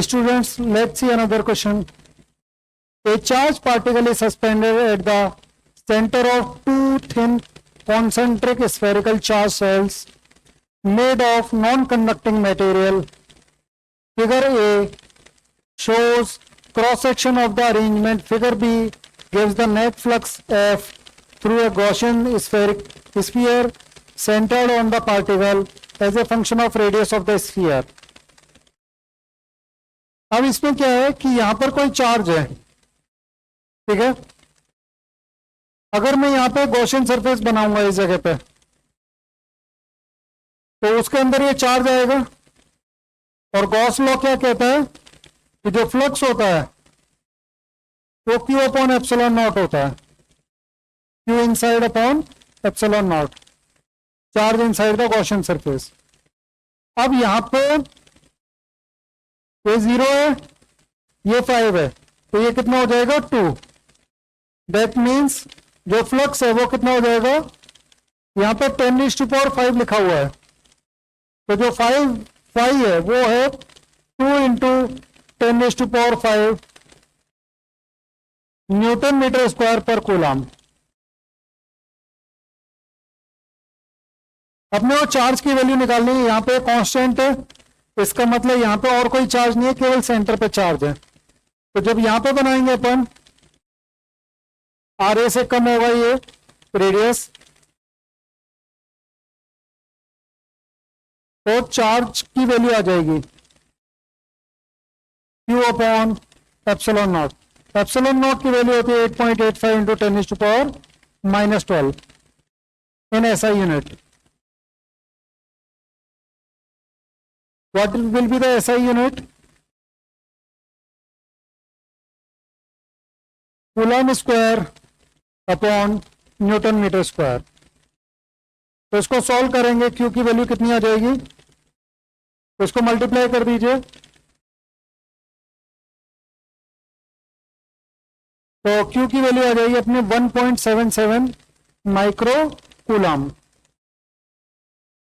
Students, let's see another question. A charged particle is suspended at the center of two thin concentric spherical charge cells made of non-conducting material. Figure A shows cross-section of the arrangement. Figure B gives the net flux F through a Gaussian sphere centered on the particle as a function of radius of the sphere. अब इसमें क्या है कि यहां पर कोई charge है, ठीक है। अगर मैं यहां पे गॉसियन सरफेस बनाऊंगा इस जगह पे, तो उसके अंदर ये चार्ज आएगा। और गॉस लॉ क्या कहता है कि जो फ्लक्स होता है वो क्यू अपॉन एप्सिलॉन नॉट होता है, Q inside upon epsilon not, charge inside the Gaussian surface. अब यहां पे ये 0 है, ये 5 है, तो ये कितना हो जाएगा 2। दैट मीन्स जो फ्लक्स है वो कितना हो जाएगा, यहां पे 10⁵ लिखा हुआ है, तो जो 5 है वो है 2 इंटू 10⁵ न्यूटन मीटर स्क्वायर पर कूलम। अपने वो चार्ज की वैल्यू निकालनी है। यहां पे कांस्टेंट है, इसका मतलब यहां पे और कोई चार्ज नहीं है, केवल सेंटर पे चार्ज है। तो जब यहां पे बनाएंगे अपन, आर ए से कम होगा ये रेडियस, तो चार्ज की वैल्यू आ जाएगी Q upon epsilon not. Epsilon not की वैल्यू होती है 8.85 into 10⁻⁻12 in SI unit. What will be the SI unit? Coulomb square upon Newton metre square. तो इसको सॉल्व करेंगे, Q की वैल्यू कितनी आ जाएगी, तो इसको मल्टीप्लाई कर दीजिए। तो Q की वैल्यू आ जाएगी अपने 1.77 micro coulomb.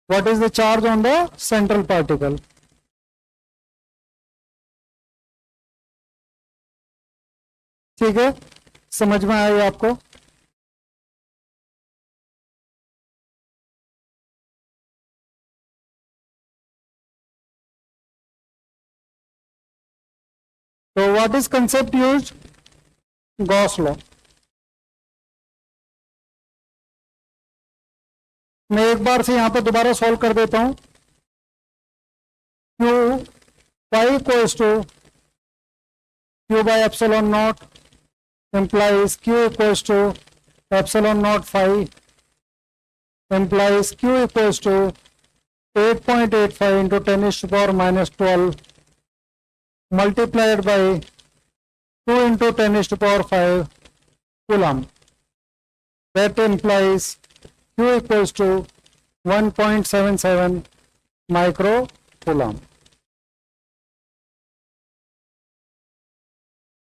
What is the charge on the central particle? ठीक है, समझ में आया आपको। तो what is concept used, Gauss law. मैं एक बार से यहां पर दोबारा सॉल्व कर देता हूं। Q pi equals to Q by epsilon not implies Q equals to epsilon naught phi implies Q equals to 8.85 into 10⁻⁻12 multiplied by 2 into 10⁵ coulomb. That implies Q equals to 1.77 micro coulomb.